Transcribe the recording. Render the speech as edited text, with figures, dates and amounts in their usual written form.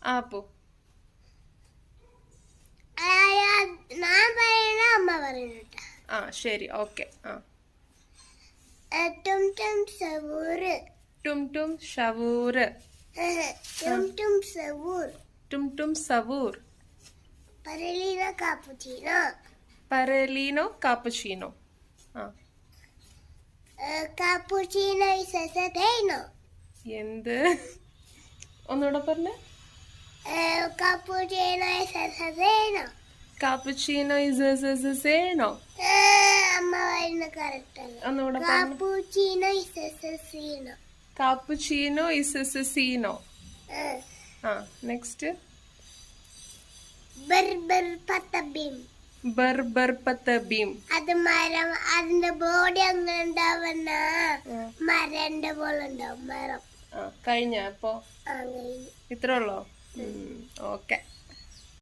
App. ഞാൻ പറയണ അമ്മ പറയുന്നുണ്ട്. ആ ശരി, ഓക്കെ. ടും ടും സവൂർ. ടും ടും ഷവൂർ. ടും ടും സവൂർ. ടും ടും സവൂർ. പരലീനോ കാപ്പുച്ചീനോ. പരലീനോ കാപ്പുച്ചീനോ. കാപ്പുച്ചീനോ ഇസ് എസേനോ. എന്ത്? ഒന്നുകൂടെ പറഞ്ഞ. കാപ്പുച്ചീനോ ഇസ് എസേനോ. കാപ്പുച്ചീനോ ഇസ് എസേനോ. അമ്മ പറയുന്ന കറക്റ്റ് അല്ല. ഒന്നുകൂടെ കാപ്പുച്ചീനോ ഇസ് എസേനോ. കാപ്പുച്ചീനോ ഇസ് എസീനോ. നെക്സ്റ്റ്. ബർബർ പത്തബീം. ബർബർ പത്തബീം. അത് മരം. അതിന്റെ ബോഡി അങ്ങനെ ഉണ്ടാവുന്ന മരന്റെ പോലെ ഉണ്ടാവും. മരം. കഴിഞ്ഞ അപ്പോ കഴിഞ്ഞു. ഇത്രേ ഉള്ളോ? ഓക്കെ.